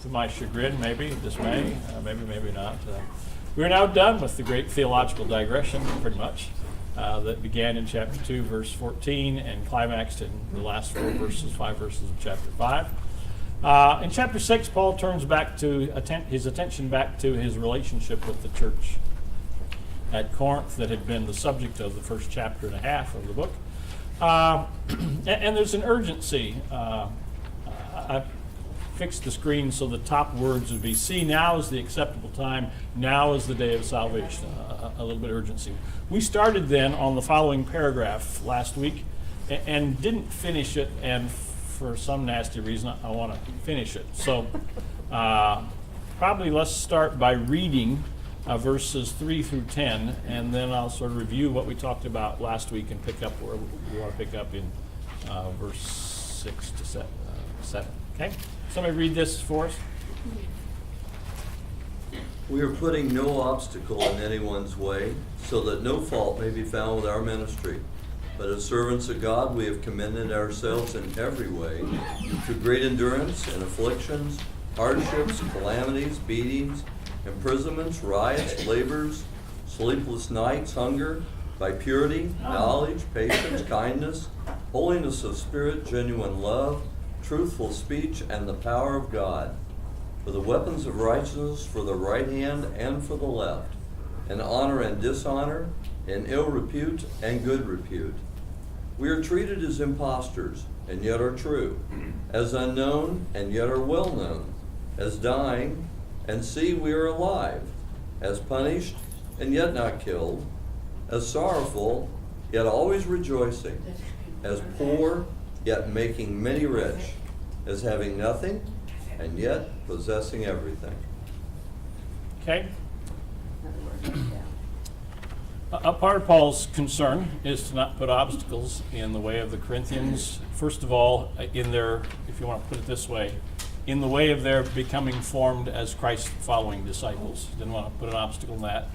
to my chagrin, maybe, dismay, maybe not. We're now done with the great theological digression, pretty much, that began in chapter 2, verse 14, and climaxed in the last 5 verses of chapter 5. In chapter 6, Paul turns back to his attention back to his relationship with the church at Corinth that had been the subject of the first chapter and a half of the book. And there's an urgency. I fixed the screen so the top words would be, see, now is the acceptable time, now is the day of salvation, a little bit of urgency. We started then on the following paragraph last week and didn't finish it, and for some nasty reason I want to finish it. So probably let's start by reading verses 3 through 10, and then I'll sort of review what we talked about last week and pick up where we want to pick up in verse 6 to 7. Okay? Somebody read this for us. We are putting no obstacle in anyone's way, so that no fault may be found with our ministry. But as servants of God, we have commended ourselves in every way, through great endurance in afflictions, hardships, calamities, beatings, imprisonments, riots, labors, sleepless nights, hunger, by purity, knowledge, patience, kindness, holiness of spirit, genuine love, truthful speech, and the power of God. For the weapons of righteousness for the right hand and for the left, in honor and dishonor, in ill repute and good repute. We are treated as impostors, and yet are true, as unknown, and yet are well known, as dying, and see we are alive, as punished, and yet not killed, as sorrowful, yet always rejoicing, as poor, yet making many rich, as having nothing, and yet possessing everything. Okay? A part of Paul's concern is to not put obstacles in the way of the Corinthians. First of all, in their, if you want to put it this way, in the way of their becoming formed as Christ-following disciples. Didn't want to put an obstacle in that.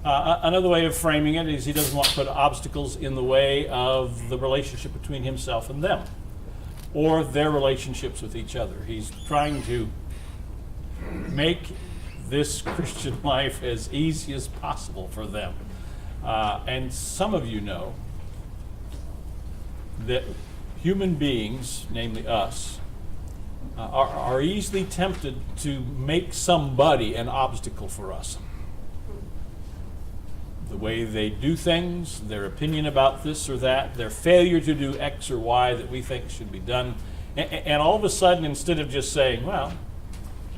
Another way of framing it is he doesn't want to put obstacles in the way of the relationship between himself and them, or their relationships with each other. He's trying to make this Christian life as easy as possible for them. And some of you know that human beings, namely us, are easily tempted to make somebody an obstacle for us. The way they do things, their opinion about this or that, their failure to do X or Y that we think should be done. And all of a sudden, instead of just saying, well,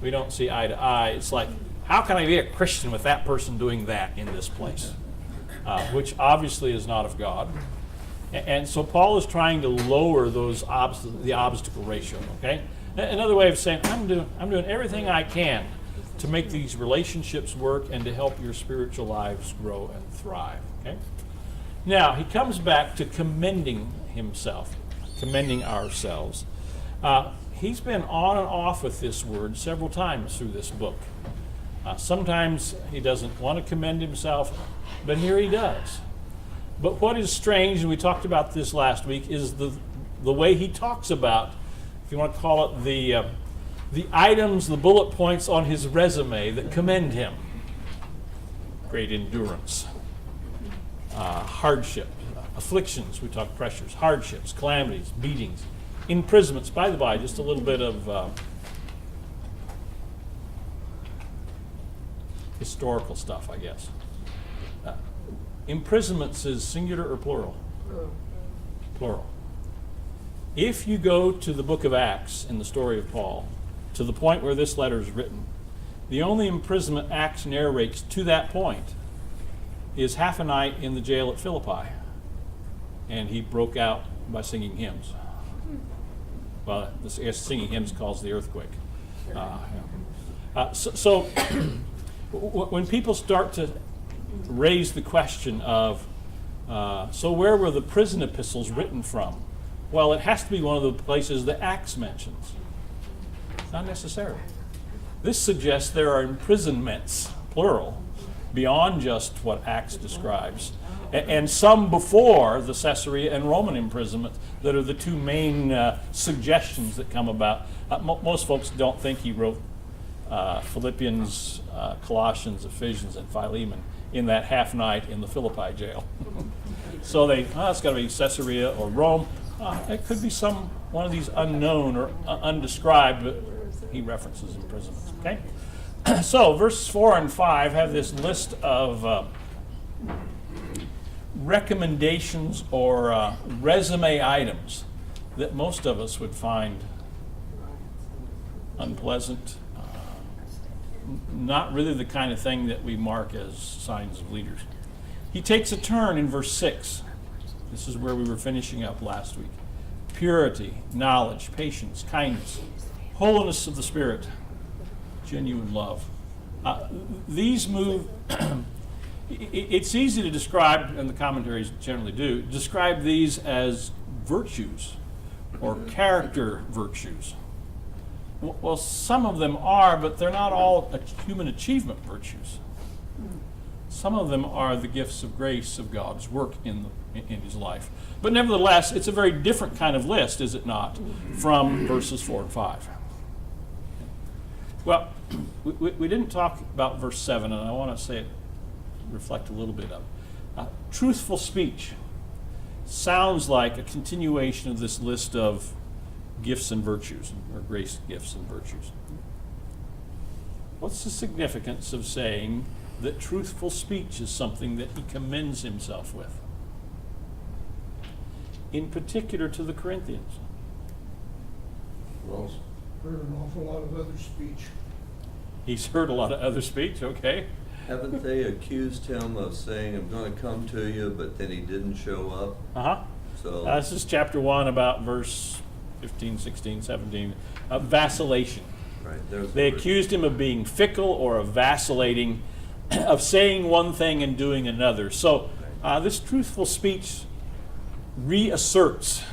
we don't see eye to eye, it's like, how can I be a Christian with that person doing that in this place? Which obviously is not of God. And so Paul is trying to lower the obstacle ratio, okay? Another way of saying, I'm doing everything I can to make these relationships work and to help your spiritual lives grow and thrive, okay? Now, he comes back to commending himself, commending ourselves. He's been on and off with this word several times through this book. Sometimes he doesn't want to commend himself, but here he does. But what is strange, and we talked about this last week, is the way he talks about, if you want to call it the items, the bullet points on his resume that commend him. Great endurance, hardship, afflictions, we talked pressures, hardships, calamities, beatings, imprisonments. By the by, just a little bit of historical stuff, I guess. Imprisonments is singular or plural? Plural. If you go to the book of Acts in the story of Paul, to the point where this letter is written, the only imprisonment Acts narrates to that point is half a night in the jail at Philippi. And he broke out by singing hymns. Well, singing hymns caused the earthquake. So when people start to raise the question of, so where were the prison epistles written from? Well, it has to be one of the places that Acts mentions. Not necessarily. This suggests there are imprisonments, plural, beyond just what Acts describes, and some before the Caesarea and Roman imprisonment that are the two main suggestions that come about. Most folks don't think he wrote Philippians, Colossians, Ephesians, and Philemon in that half night in the Philippi jail. So it's got to be Caesarea or Rome. It could be one of these unknown or undescribed, but he references imprisonments. Okay? So verses 4 and 5 have this list of recommendations or resume items that most of us would find unpleasant, not really the kind of thing that we mark as signs of leaders. He takes a turn in verse 6. This is where we were finishing up last week. Purity, knowledge, patience, kindness, holiness of the Spirit, genuine love. These move, it's easy to describe, and the commentaries generally do, describe these as virtues or character virtues. Well, some of them are, but they're not all human achievement virtues. Some of them are the gifts of grace of God's work in his life. But nevertheless, it's a very different kind of list, is it not, from verses 4 and 5. Well, we didn't talk about verse 7, and I want to reflect a little bit of it. Truthful speech sounds like a continuation of this list of gifts and virtues, or grace gifts and virtues. What's the significance of saying that truthful speech is something that he commends himself with? In particular to the Corinthians. Well, heard an awful lot of other speech. He's heard a lot of other speech, okay? Haven't they accused him of saying, I'm going to come to you, but then he didn't show up? Uh-huh. So This is chapter 1, about verse 15, 16, 17. Vacillation. right, there's They the word. accused him of being fickle or of vacillating, of saying one thing and doing another. So this truthful speech reasserts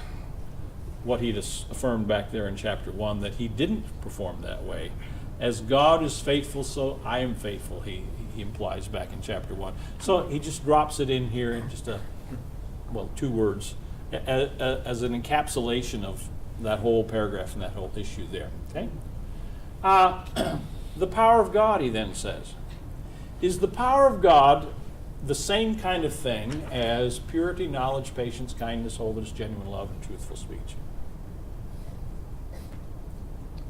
what he'd affirmed back there in chapter 1, that he didn't perform that way. As God is faithful, so I am faithful, he implies back in chapter 1. So he just drops it in here in just 2 words as an encapsulation of that whole paragraph and that whole issue there. Okay? The power of God, he then says. Is the power of God the same kind of thing as purity, knowledge, patience, kindness, holiness, genuine love, and truthful speech?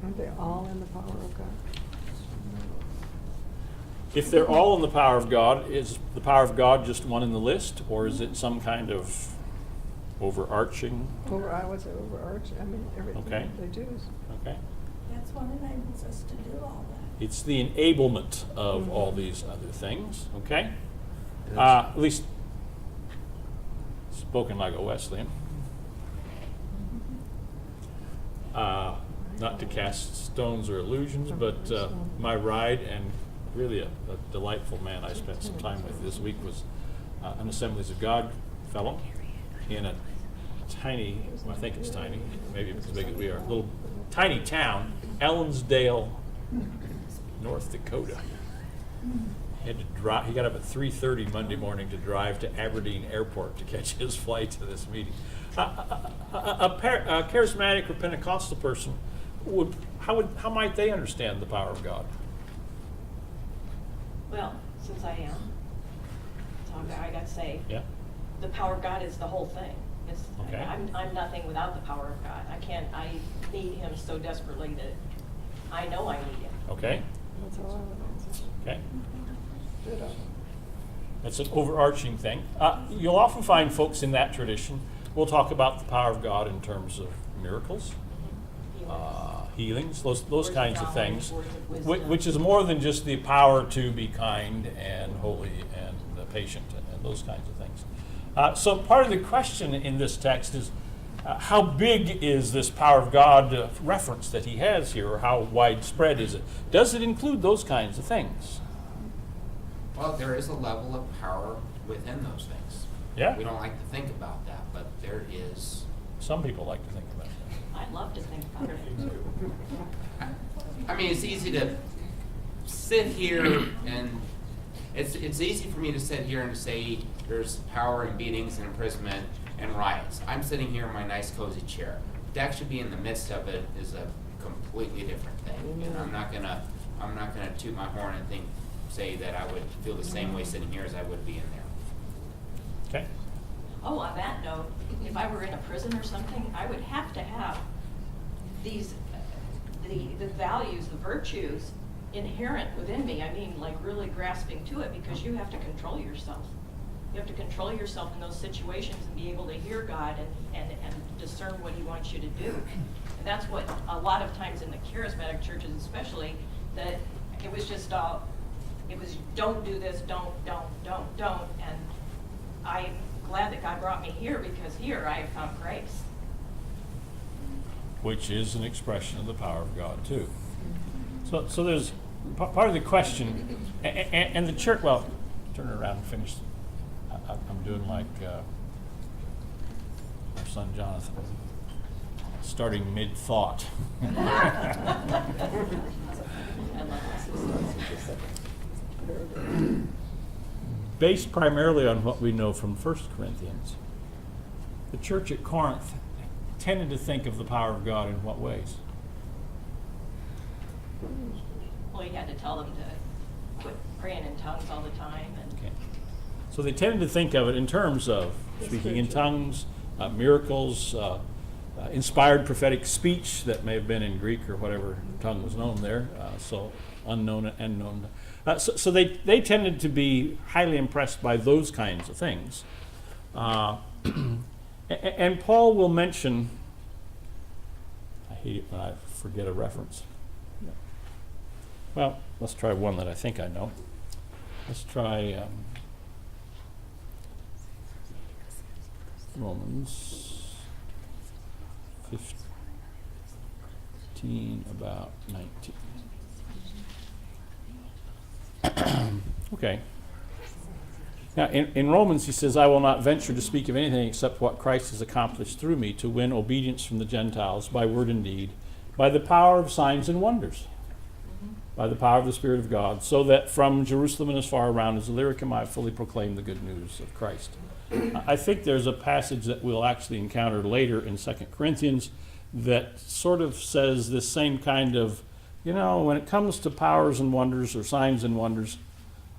Aren't they all in the power of God? If they're all in the power of God, is the power of God just one in the list, or is it some kind of overarching? I would say overarching. I mean, everything Okay. they do is. Okay. That's what enables us to do all that. It's the enablement of all these other things, okay? Yes. At least spoken like a Wesleyan. Not to cast stones or illusions, but my ride, and really a delightful man I spent some time with this week, was an Assemblies of God fellow in a tiny, well, I think it's tiny, maybe it's as big as we are, little tiny town, Ellensdale, North Dakota. He had to drive. He got up at 3:30 Monday morning to drive to Aberdeen Airport to catch his flight to this meeting. A charismatic or Pentecostal person how might they understand the power of God? Well, since I am, so I got to say, Yeah. the power of God is the whole thing. It's, Okay. I'm nothing without the power of God. I need him so desperately that I know I need him. Okay. That's all I would answer. Okay. Ditto. That's an overarching thing. You'll often find folks in that tradition will talk about the power of God in terms of miracles, healings, those Words of kinds of knowledge, things, words of wisdom. which is more than just the power to be kind and holy and patient and those kinds of things. So part of the question in this text is, how big is this power of God reference that he has here, or how widespread is it? Does it include those kinds of things? Well, there is a level of power within those things. Yeah. We don't like to think about that, but there is. Some people like to think about that. I love to think about it. I mean, it's easy to sit here and it's easy for me to sit here and say there's power in beatings and imprisonment and riots. I'm sitting here in my nice cozy chair. To actually be in the midst of it is a completely different thing. And I'm not gonna I'm not gonna toot my horn and say that I would feel the same way sitting here as I would be in there. Okay? Oh, on that note, if I were in a prison or something, I would have to have these, the values, the virtues inherent within me. I mean, like really grasping to it, because you have to control yourself. You have to control yourself in those situations and be able to hear God and discern what He wants you to do. And that's what a lot of times in the charismatic churches especially, that it was just it was don't do this, don't. And I'm glad that God brought me here, because here I have found grace. Which is an expression of the power of God too. So there's part of the question, and the church. Well, turn it around and finish. I'm doing like our son Jonathan, starting mid-thought. I love this. Based primarily on what we know from 1 Corinthians, the church at Corinth tended to think of the power of God in what ways? Well, you had to tell them to quit praying in tongues all the time. And Okay. So they tended to think of it in terms of speaking in tongues, miracles, inspired prophetic speech that may have been in Greek or whatever tongue was known there, so unknown and known. So they tended to be highly impressed by those kinds of things. And Paul will mention, I hate it when I forget a reference. Well, let's try one that I think I know. Let's try Romans 15, about 19. Okay. Now, in Romans, he says, I will not venture to speak of anything except what Christ has accomplished through me to win obedience from the Gentiles by word and deed, by the power of signs and wonders, by the power of the Spirit of God, so that from Jerusalem and as far around as Illyricum I fully proclaim the good news of Christ. I think there's a passage that we'll actually encounter later in 2 Corinthians that sort of says this same kind of, when it comes to powers and wonders or signs and wonders,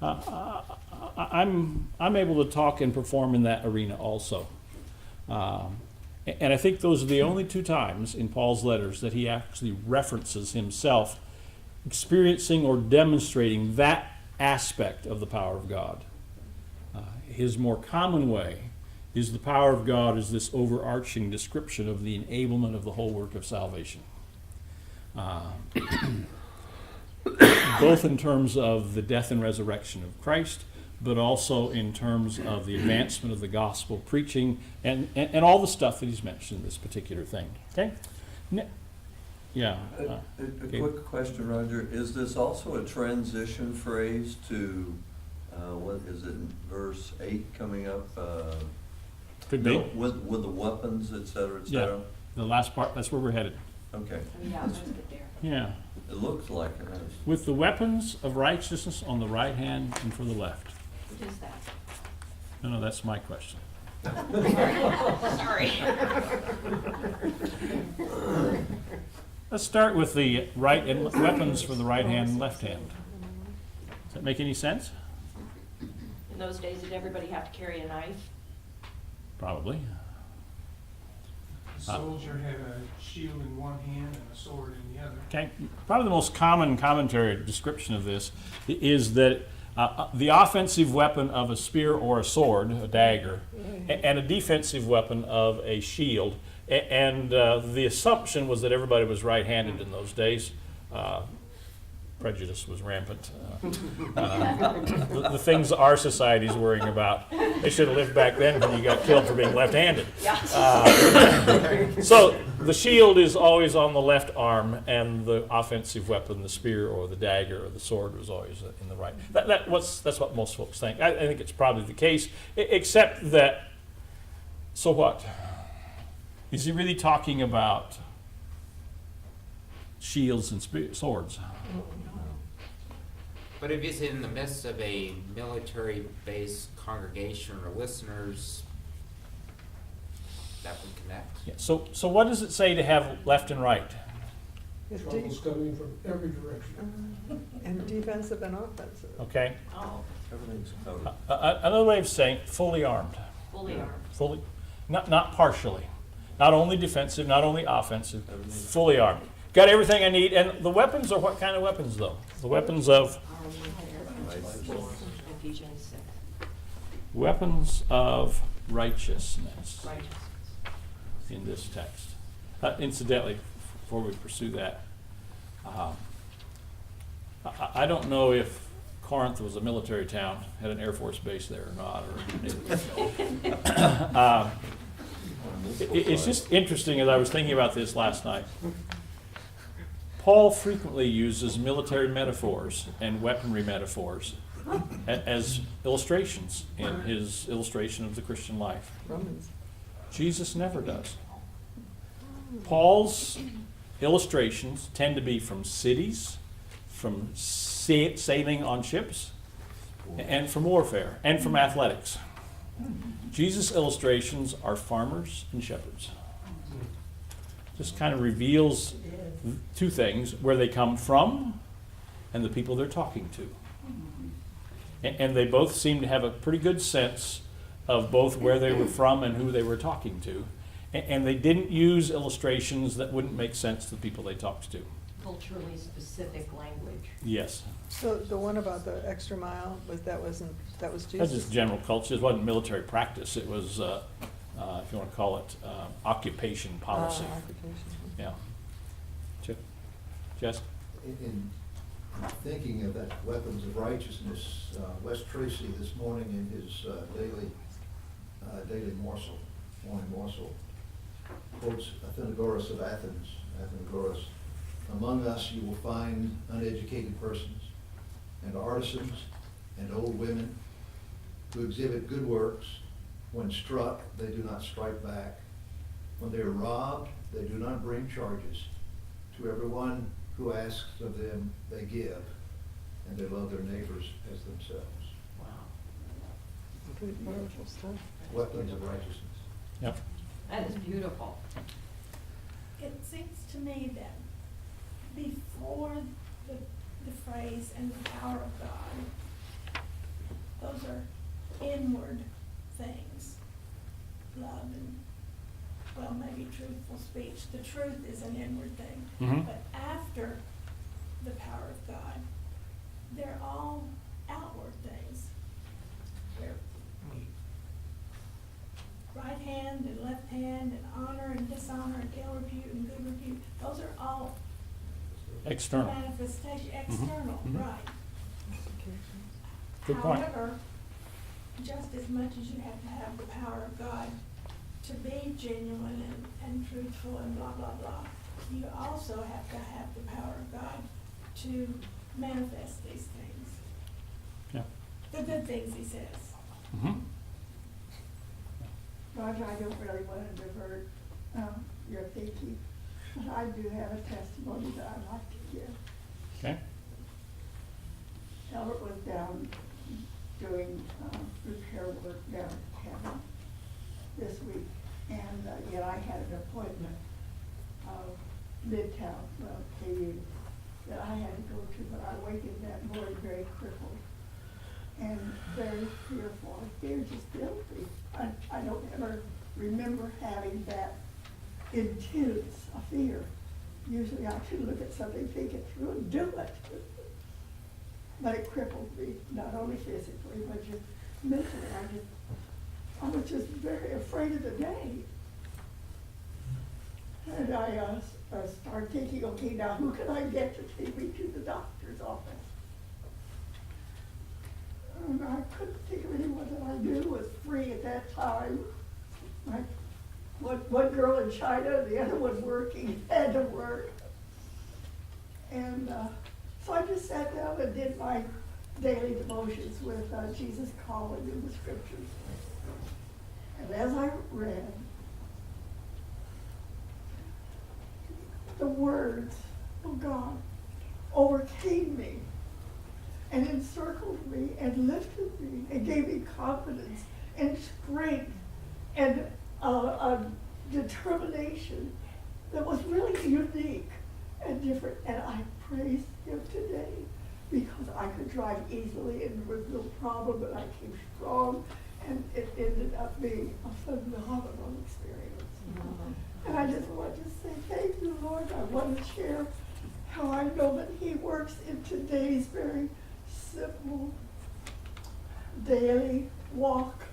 I'm able to talk and perform in that arena also. And I think those are the only two times in Paul's letters that he actually references himself experiencing or demonstrating that aspect of the power of God. His more common way is the power of God is this overarching description of the enablement of the whole work of salvation. Both in terms of the death and resurrection of Christ, but also in terms of the advancement of the gospel, preaching, and all the stuff that he's mentioned in this particular thing. Okay? Yeah. A okay. quick question, Roger. Is this also a transition phrase to, what is it, verse 8 coming up? Could be. With the weapons, et cetera, et Yeah. cetera? The last part, that's where we're headed. Okay. yeah, let's get there. Yeah. It looks like it is. With the weapons of righteousness on the right hand and for the left. What is that? No, that's my question. Sorry. Let's start with the right and weapons for the right hand and left hand. Does that make any sense? In those days, did everybody have to carry a knife? Probably. The soldier had a shield in one hand and a sword in the other. Okay. Probably the most common commentary description of this is that the offensive weapon of a spear or a sword, a dagger, and a defensive weapon of a shield. And the assumption was that everybody was right-handed in those days. Prejudice was rampant. The things our society's worrying about. They should have lived back then when you got killed for being left-handed. Yeah. So the shield is always on the left arm, and the offensive weapon, the spear or the dagger or the sword, was always in the right. That's what most folks think. I think it's probably the case, except that, so what? Is he really talking about shields and swords? But if he's in the midst of a military-based congregation or listeners, that would connect. Yeah. So what does it say to have left and right? Is Trouble's coming from every direction. And defensive and offensive. Okay? Oh, Everything's covered. Another way of saying fully armed. fully armed. Fully, not partially. Not only defensive, not only offensive, fully armed. Got everything I need, and the weapons are what kind of weapons, though? The weapons of Ephesians 6, weapons of righteousness righteousness. in this text. Incidentally, before we pursue that, I don't know if Corinth was a military town, had an Air Force base there or not, or it's just interesting as I was thinking about this last night. Paul frequently uses military metaphors and weaponry metaphors as illustrations in his illustration of the Christian life. Romans. Jesus never does. Paul's illustrations tend to be from cities, from sailing on ships, and from warfare, and from athletics. Jesus' illustrations are farmers and shepherds. Just kind of reveals two things: where they come from and the people they're talking to. And they both seem to have a pretty good sense of both where they were from and who they were talking to. And they didn't use illustrations that wouldn't make sense to the people they talked to. Culturally specific language. Yes. So the one about the extra mile, that was That's Jesus? just general culture. It wasn't military practice. It was, if you want to call it, occupation policy. Occupation. Yeah. Jess? In thinking of that weapons of righteousness, Wes Tracy this morning in his daily morsel, morning morsel, quotes Athenagoras of Athens. Athenagoras, among us you will find uneducated persons and artisans and old women who exhibit good works. When struck, they do not strike back. When they are robbed, they do not bring charges. To everyone who asks of them, they give, and they love their neighbors as themselves. Wow. Pretty powerful stuff. Weapons of righteousness. Yep. That is beautiful. It seems to me that before the phrase "and the power of God," those are inward things. Love and, well, maybe truthful speech. The truth is an inward thing. Mhm. But after the power of God, they're all outward things. They're right hand and left hand, and honor and dishonor, and ill repute and good repute. Those are all External. manifestation, external, Mhm. right. Good point. However, just as much as you have to have the power of God to be genuine and truthful and blah, blah, blah, you also have to have the power of God to manifest these things. Yeah. The good things he says. Mm-hmm. Roger, I don't really want to divert your thinking, but I do have a testimony that I'd like to give. Okay. Albert was down doing repair work down at Hahn this week, and yet I had an appointment Midtown, KU, that I had to go to, but I wakened that morning very crippled and very fearful. Fear just filled me. I don't ever remember having that intense a fear. Usually I can look at something, think it through, and do it. But it crippled me, not only physically, but just mentally. I was just very afraid of the day. And I started thinking, okay, now who can I get to take me to the doctor's office? And I couldn't think of anyone that I knew was free at that time. One girl in China, the other one working, had to work. And so I just sat down and did my daily devotions with Jesus calling in the scriptures. And as I read, the words of God overcame me and encircled me and lifted me and gave me confidence and strength and a determination that was really unique. and different, and I praise him today because I could drive easily and there was no problem, but I came strong, and it ended up being a phenomenal experience. And I just want to say thank you, Lord. I want to share how I know that he works in today's very simple daily walk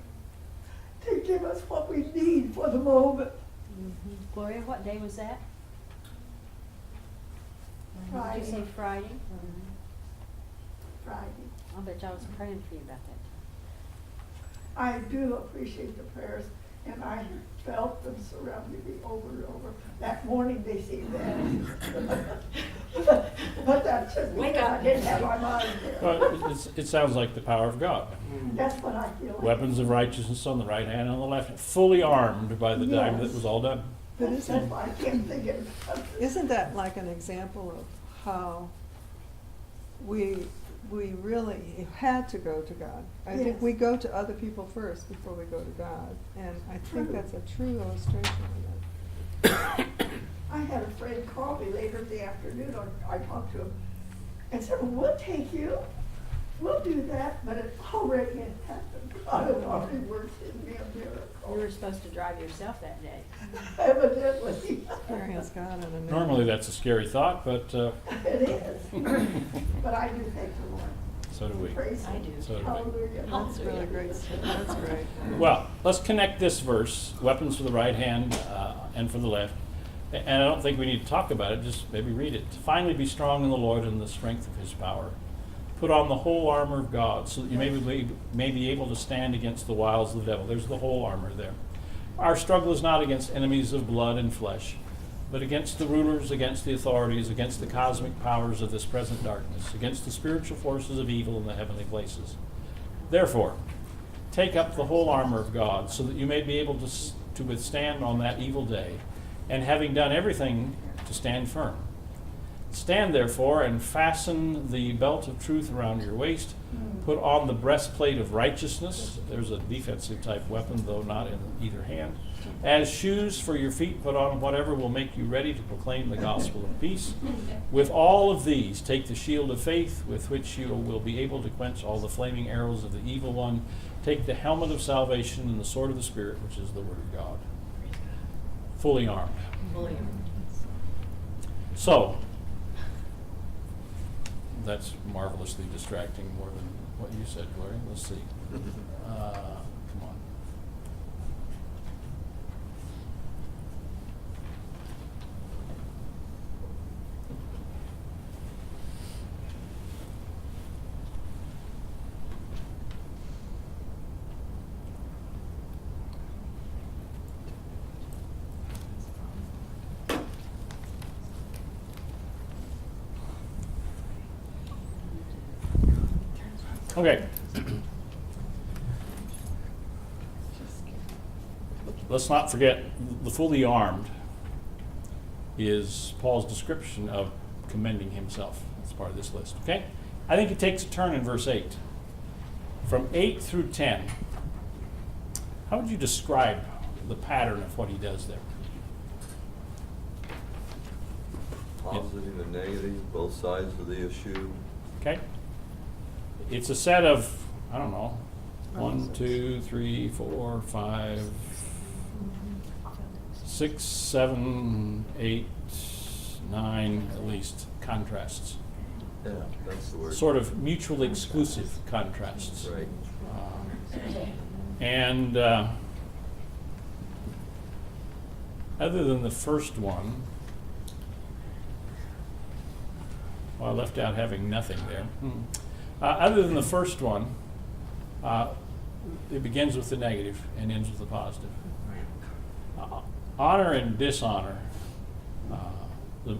to give us what we need for the moment. Gloria, what day was that? Did Friday. you say Friday? Friday. I'll bet y'all was praying for you about that. I do appreciate the prayers, and I felt them surrounding me over and over. That morning they seemed that. But that's just Wake because up. I didn't have my mind there. Well, it sounds like the power of God. That's what I feel like. Weapons of righteousness on the right hand and on the left hand, fully armed by the time that Yes. was all done. But That's why I can't think of it. Isn't that like an example of how we really had to go to God? I think Yes. we go to other people first before we go to God, and I think True. that's a true illustration of that. I had a friend call me later in the afternoon, or I talked to him, and said, well, we'll take you, we'll do that, but it already had happened. God had already worked in me a You were miracle. supposed to drive yourself that day. Evidently. Experience God in a new Normally, way. that's a scary thought, but It is. But I do thank the Lord. so do we. Praise I Him. do. So do we. Hallelujah. That's really great. That's great. Well, let's connect this verse, weapons for the right hand and for the left. And I don't think we need to talk about it, just maybe read it. Finally be strong in the Lord and the strength of his power. Put on the whole armor of God so that you may be able to stand against the wiles of the devil. There's the whole armor there. Our struggle is not against enemies of blood and flesh, but against the rulers, against the authorities, against the cosmic powers of this present darkness, against the spiritual forces of evil in the heavenly places. Therefore, take up the whole armor of God so that you may be able to withstand on that evil day, and having done everything, to stand firm. Stand therefore and fasten the belt of truth around your waist. Put on the breastplate of righteousness. There's a defensive type weapon, though not in either hand. As shoes for your feet, put on whatever will make you ready to proclaim the gospel of peace. With all of these, take the shield of faith, with which you will be able to quench all the flaming arrows of the evil one. Take the helmet of salvation and the sword of the Spirit, which is the word of God. Fully armed. Fully. So, that's marvelously distracting, more than what you said, Gloria. Let's see. Come on. Okay. Let's not forget, the fully armed is Paul's description of commending himself. That's part of this list, okay? I think it takes a turn in verse 8. From 8 through 10, how would you describe the pattern of what he does there? Positive and negative, both sides of the issue. Okay? It's a set of, I don't know, 1, 2, 3, 4, 5, 6, 7, 8, 9, at least, contrasts. Yeah, that's the word. Sort of mutually exclusive contrasts. Right. And other than the first one, well, I left out having nothing there. Other than the first one, it begins with the negative and ends with the positive. Honor and dishonor, the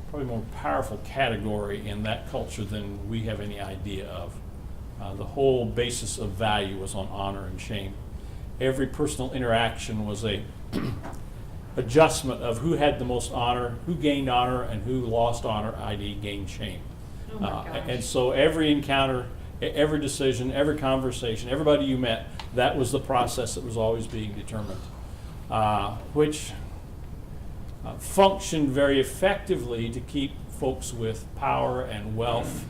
probably more powerful category in that culture than we have any idea of. The whole basis of value was on honor and shame. Every personal interaction was a adjustment of who had the most honor, who gained honor, and who lost honor, i.e. gained shame. Oh my gosh. And so every encounter, every decision, every conversation, everybody you met, that was the process that was always being determined. Which functioned very effectively to keep folks with power and wealth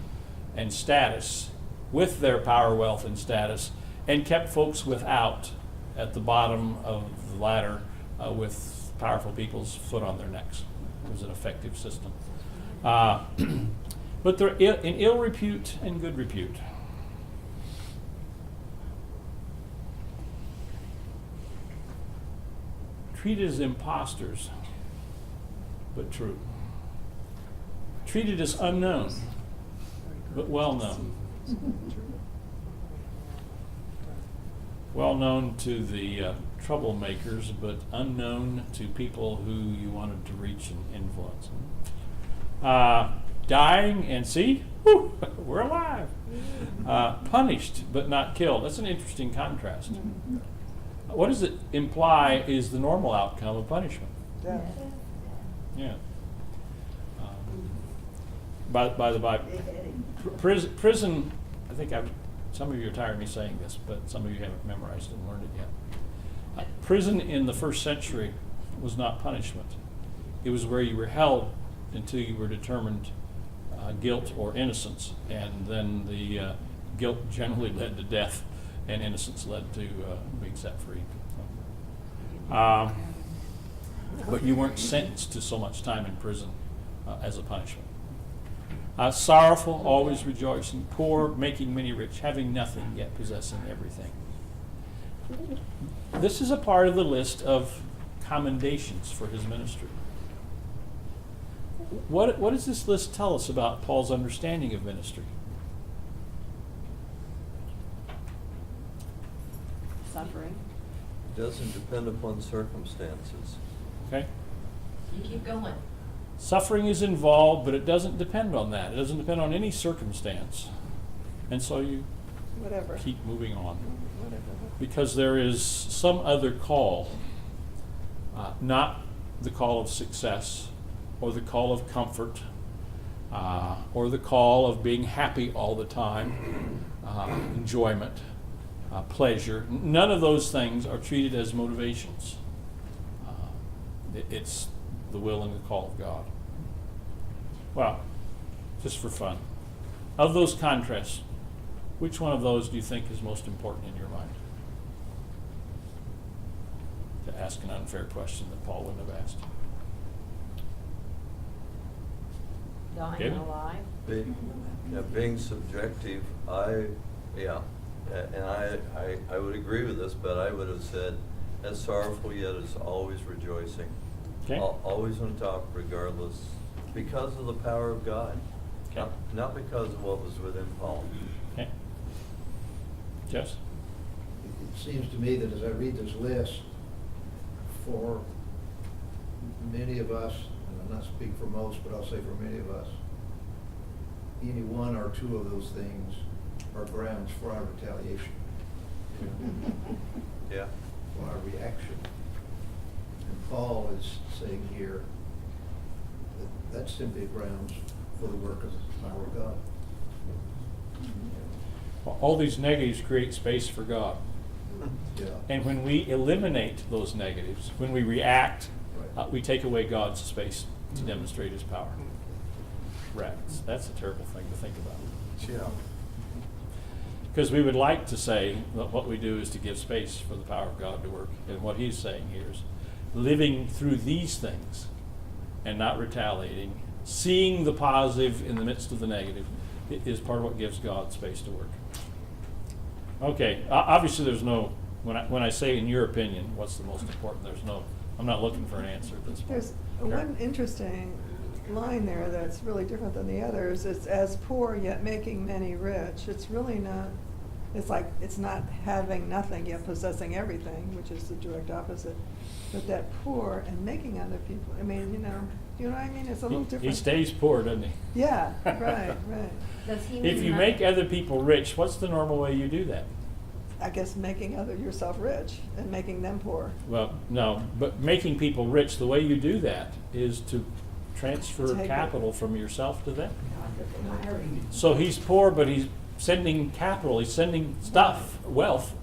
and status with their power, wealth, and status, and kept folks without at the bottom of the ladder with powerful people's foot on their necks. It was an effective system. But they're in ill repute and good repute. Treated as imposters, but true. Treated as unknown, but well known. Well known to the troublemakers, but unknown to people who you wanted to reach and influence. Dying and see, whew, we're alive. Punished, but not killed. That's an interesting contrast. What does it imply is the normal outcome of punishment? Death. Yeah. By the by, prison, I think some of you are tired of me saying this, but some of you haven't memorized it and learned it yet. Prison in the first century was not punishment. It was where you were held until you were determined guilt or innocence, and then the guilt generally led to death, and innocence led to being set free. But you weren't sentenced to so much time in prison as a punishment. Sorrowful, always rejoicing, poor, making many rich, having nothing, yet possessing everything. This is a part of the list of commendations for his ministry. What does this list tell us about Paul's understanding of ministry? Suffering. It doesn't depend upon circumstances. Okay? You keep going. Suffering is involved, but it doesn't depend on that. It doesn't depend on any circumstance. And so you Whatever. keep moving on. Whatever. Because there is some other call, not the call of success, or the call of comfort, or the call of being happy all the time, enjoyment, pleasure. None of those things are treated as motivations. It's the will and the call of God. Well, just for fun, of those contrasts, which one of those do you think is most important in your mind? To ask an unfair question that Paul wouldn't have asked. Dying David? and alive. Being subjective, I would agree with this, but I would have said, as sorrowful yet as always rejoicing. Okay. Always on top, regardless, because of the power of God, Okay. not because of what was within Paul. Okay. Jess? It seems to me that as I read this list, for many of us, and I'm not speaking for most, but I'll say for many of us, any one or two of those things are grounds for our retaliation, Yeah. for our reaction. And Paul is saying here that that's simply grounds for the work of the power of God. Well, all these negatives create space for God. Yeah. And when we eliminate those negatives, when we react, Right. we take away God's space to demonstrate his power. That's a terrible thing to think about. Yeah. Because we would like to say that what we do is to give space for the power of God to work. And what he's saying here is living through these things and not retaliating, seeing the positive in the midst of the negative, is part of what gives God space to work. Okay, obviously there's no, when I say in your opinion, what's the most important, I'm not looking for an answer at this point. There's Sure. one interesting line there that's really different than the others. It's as poor yet making many rich. It's really not, it's like, it's not having nothing yet possessing everything, which is the direct opposite. But that poor and making other people, I mean, you know what I mean? It's a little different. He stays poor, doesn't he? Yeah, right. Does he If mean you not- make other people rich, what's the normal way you do that? I guess making yourself rich and making them poor. Well, no, but making people rich, the way you do that is to transfer Take it. capital from yourself to them. So he's poor, but he's sending capital, he's sending stuff, wealth,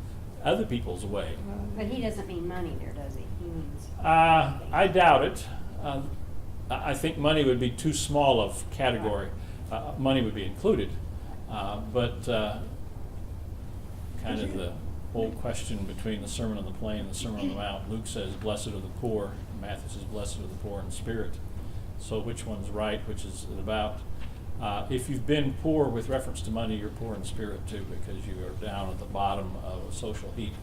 other people's way. But he doesn't mean money there, does he? He means. I doubt it. I think money would be too small of category. Money would be included, but kind of the old question between the Sermon on the Plain and the Sermon on the Mount. Luke says, "Blessed are the poor." Matthew says, "Blessed are the poor in spirit." So which one's right? Which is it about? If you've been poor with reference to money, you're poor in spirit too, because you are down at the bottom of a social heap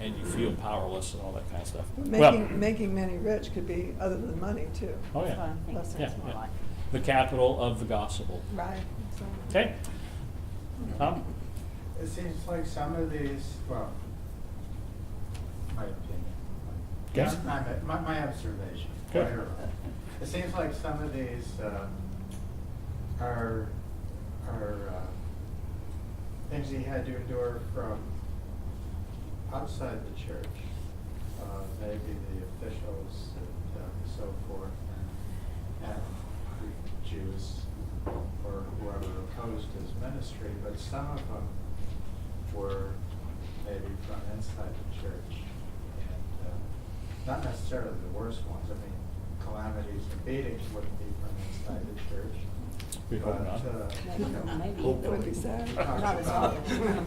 and you feel powerless and all that kind of stuff. Making many rich could be other than money too. Oh That's what yeah, I'm thinking. That's yeah, It's more yeah. like- The capital of the gospel. Right. So- Okay. Tom? It seems like some of these, well, my opinion. Yes. My observation. Good. whatever. It seems like some of these are things he had to endure from outside the church. Maybe the officials and so forth, and the Jews or whoever opposed his ministry, but some of them were maybe from inside the church, and not necessarily the worst ones. I mean, calamities and beatings wouldn't be from inside the church. We hope not. Maybe, maybe. That would be sad. Not as often.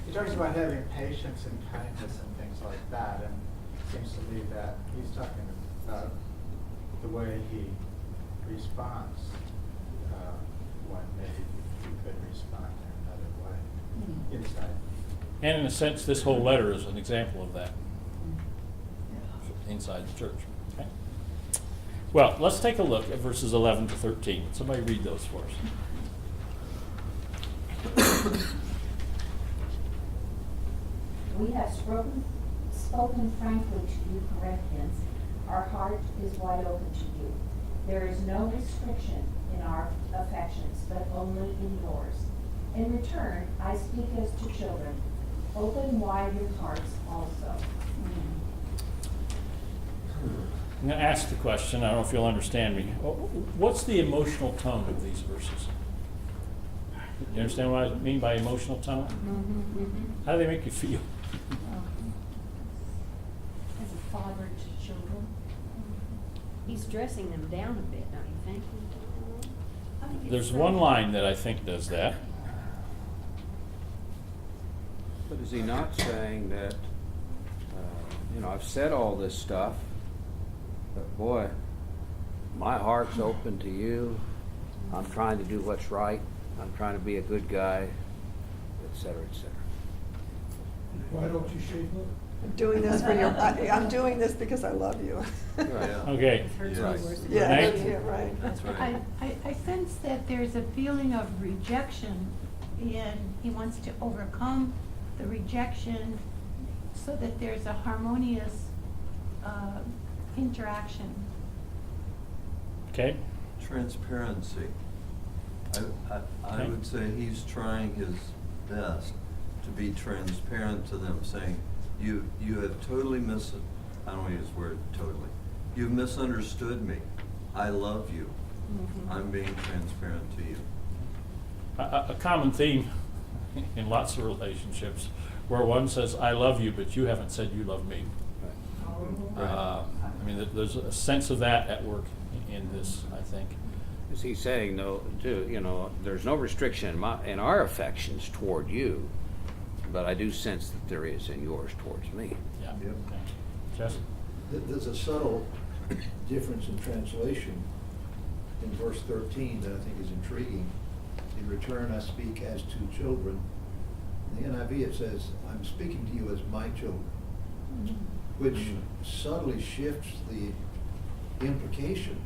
He talks about having patience and kindness and things like that, and it seems to me that he's talking about the way he responds when maybe he could respond in another way inside. And in a sense, this whole letter is an example of that inside the church. Okay. Well, let's take a look at verses 11 to 13. Somebody read those for us. We have spoken frankly to you, Corinthians. Our heart is wide open to you. There is no restriction in our affections, but only in yours. In return, I speak as to children. Open wide your hearts also. I'm going to ask the question. I don't know if you'll understand me. What's the emotional tone of these verses? You understand what I mean by emotional tone? How do they make you feel? As a father to children. He's dressing them down a bit, don't you think? I think it's There's so- one line that I think does that. But is he not saying that, I've said all this stuff, but boy, my heart's open to you. I'm trying to do what's right. I'm trying to be a good guy, et cetera, et cetera. Why don't you shape up? I'm doing this for your, I'm doing this because I love you. Yeah. Okay. Hurts Yeah. me worse than Yeah, Renee? yeah, right. That's right. I sense that there's a feeling of rejection, and he wants to overcome the rejection so that there's a harmonious interaction. Okay. Transparency. I Okay. would say he's trying his best to be transparent to them, saying, you have totally I don't want to use the word totally. You've misunderstood me. I love you. I'm being transparent to you. A common theme in lots of relationships where one says, I love you, but you haven't said you love me. I mean, there's a sense of that at work in this, I think. Is he saying, though, too, there's no restriction in our affections toward you, but I do sense that there is in yours towards me. Yeah. Yep. Okay. Jess? There's a subtle difference in translation in verse 13 that I think is intriguing. In return, I speak as to children. In the NIV, it says, I'm speaking to you as my children, which subtly shifts the implication.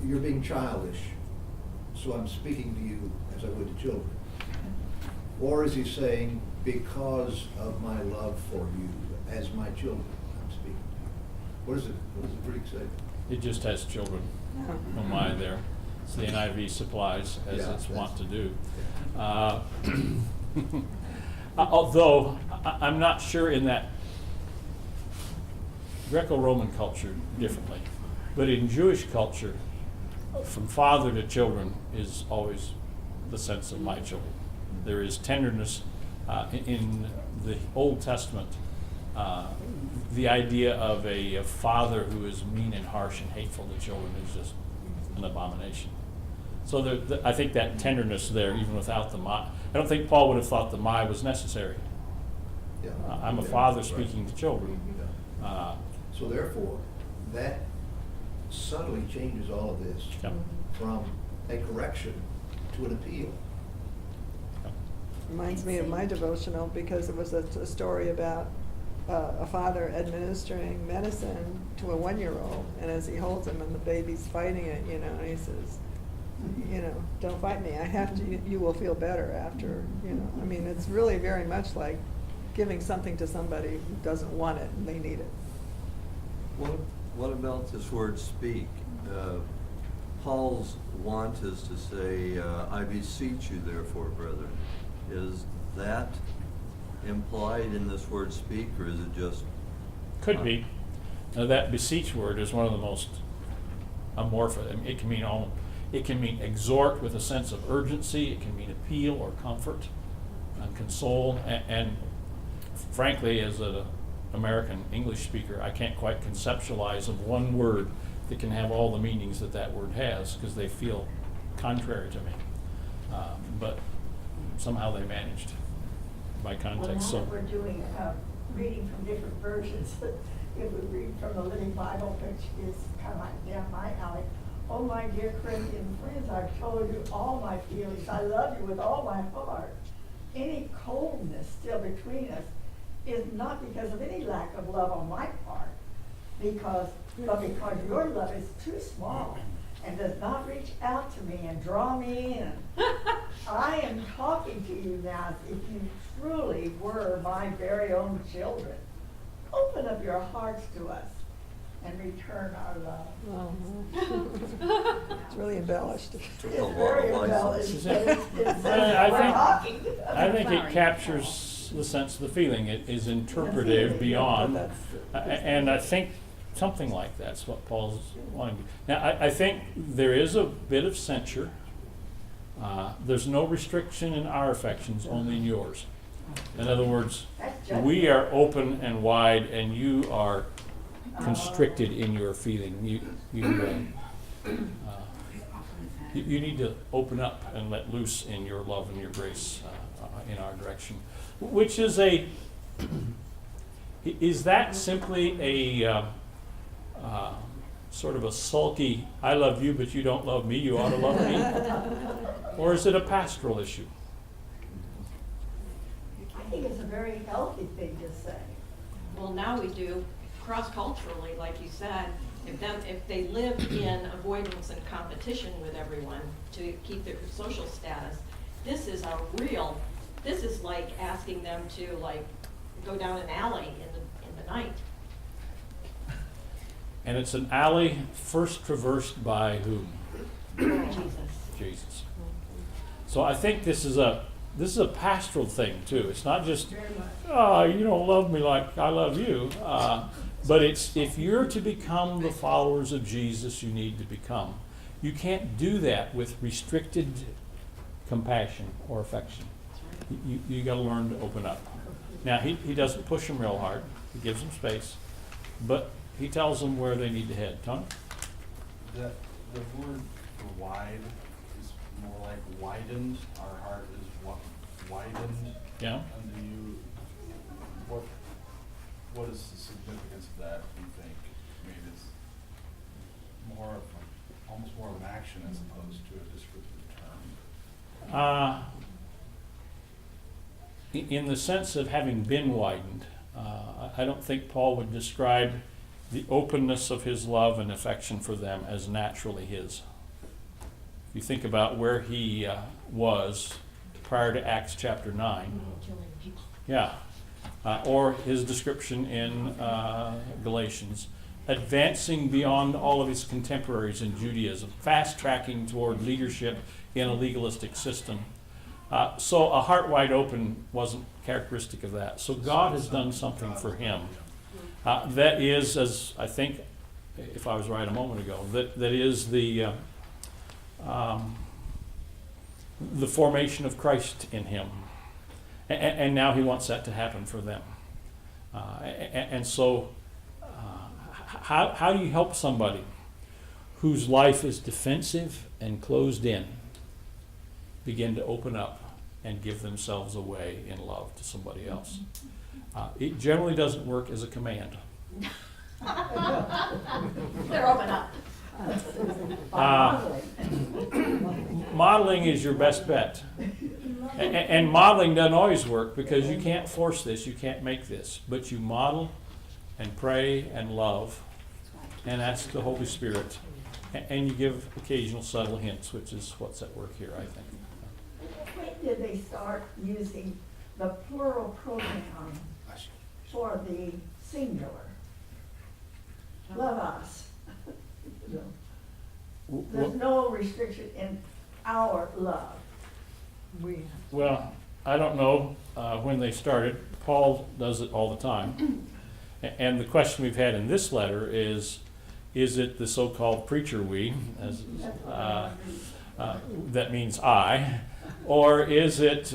You're being childish, so I'm speaking to you as I would to children. Or is he saying, because of my love for you, as my children, I'm speaking to you? What does the Greek say? It just has children. Oh my, there. It's the NIV supplies, as Yeah, it's wont to that's- do. Although, I'm not sure in that Greco-Roman culture differently, but in Jewish culture, from father to children is always the sense of my children. There is tenderness in the Old Testament. The idea of a father who is mean and harsh and hateful to children is just an abomination. So I think that tenderness there, even without the my, I don't think Paul would have thought the my was necessary. Yeah. I'm a Yeah, father right. speaking to children. Yeah. So therefore, that subtly changes all of this Yeah. from a correction to an appeal. Reminds me of my devotional because it was a story about a father administering medicine to a 1-year-old, and as he holds him and the baby's fighting it, and he says, don't fight me, I have to, you will feel better after, I mean, it's really very much like giving something to somebody who doesn't want it and they need it. What about this word speak? Paul's want is to say, I beseech you therefore, brethren. Is that implied in this word speak, or is it just? Could be. Now, that beseech word is one of the most amorphous. I mean, it can mean exhort with a sense of urgency. It can mean appeal or comfort and console. And frankly, as an American English speaker, I can't quite conceptualize of one word that can have all the meanings that word has, because they feel contrary to me. But somehow they managed by context. Well, now that we're doing, reading from different versions, if we read from the Living Bible, which is kind of like down my alley. Oh, my dear Corinthian friends, I've told you all my feelings. I love you with all my heart. Any coldness still between us is not because of any lack of love on my part, but because your love is too small and does not reach out to me and draw me in. I am talking to you now as if you truly were my very own children. Open up your hearts to us and return our love. It's really embellished. Took a lot of license. I think it captures the sense of the feeling. It is interpretive beyond, and I think something like that's what Paul's wanting to. Now, I think there is a bit of censure. There's no restriction in our affections, only in yours. In other words, we are open and wide, and you are constricted in your feeling. You need to open up and let loose in your love and your grace in our direction. Which is is that simply a sort of a sulky, I love you but you don't love me, you ought to love me? Or is it a pastoral issue? I think it's a very healthy thing to say. Well, now we do cross-culturally, like you said, if they live in avoidance and competition with everyone to keep their social status, this is like asking them to go down an alley in the night. And it's an alley first traversed by whom? Jesus. Jesus. So I think this is a pastoral thing too. It's not just, you don't love me like I love you. But it's, if you're to become the followers of Jesus you need to become, you can't do that with restricted compassion or affection. You got to learn to open up. Now, he doesn't push them real hard. He gives them space. But he tells them where they need to head. Tony? The word for wide is more like widened. Our heart is widened. Yeah. Unto you. What is the significance of that, do you think? I mean, it's almost more of an action as opposed to a descriptive term. In the sense of having been widened, I don't think Paul would describe the openness of his love and affection for them as naturally his. If you think about where he was prior to Acts chapter 9, yeah, or his description in Galatians, advancing beyond all of his contemporaries in Judaism, fast-tracking toward leadership in a legalistic system. So a heart wide open wasn't characteristic of that. So God has done something for him. That is, as I think, if I was right a moment ago, that is the formation of Christ in him. And now he wants that to happen for them. And so, how do you help somebody whose life is defensive and closed in begin to open up and give themselves away in love to somebody else? It generally doesn't work as a command. They're open up. Modeling is your best bet. And modeling doesn't always work because you can't force this, you can't make this. But you model and pray and love and ask the Holy Spirit. And you give occasional subtle hints, which is what's at work here, I think. When did they start using the plural pronoun for the singular? Love us. There's no restriction in our love. Well, I don't know when they started. Paul does it all the time. And the question we've had in this letter is it the so-called preacher we, as, that means I, or is it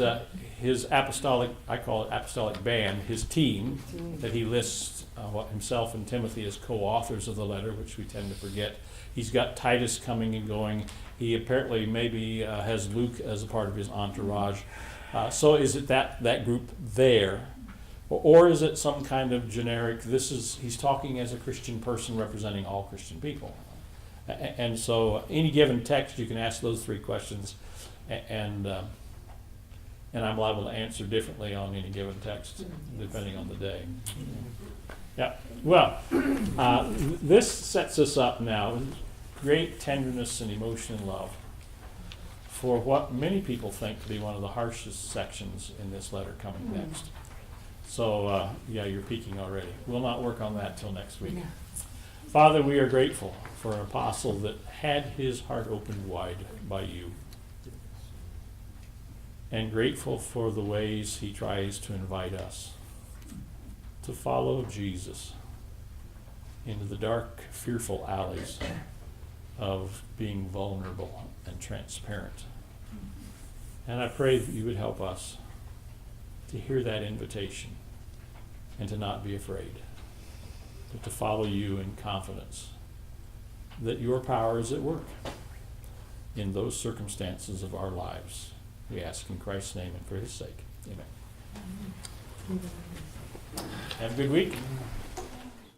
his apostolic, I call it apostolic band, his team, that he lists himself and Timothy as co-authors of the letter, which we tend to forget. He's got Titus coming and going. He apparently maybe has Luke as a part of his entourage. So is it that group there? Or is it some kind of generic, he's talking as a Christian person representing all Christian people. And so any given text, you can ask those three questions, and I'm liable to answer differently on any given text, depending on the day. Yeah, well, this sets us up now, great tenderness and emotion and love, for what many people think to be one of the harshest sections in this letter coming next. So, yeah, you're peaking already. We'll not work on that till next week. Father, we are grateful for an apostle that had his heart opened wide by you, and grateful for the ways he tries to invite us to follow Jesus into the dark, fearful alleys of being vulnerable and transparent. And I pray that you would help us to hear that invitation and to not be afraid, but to follow you in confidence that your power is at work in those circumstances of our lives. We ask in Christ's name and for his sake. Amen. Have a good week.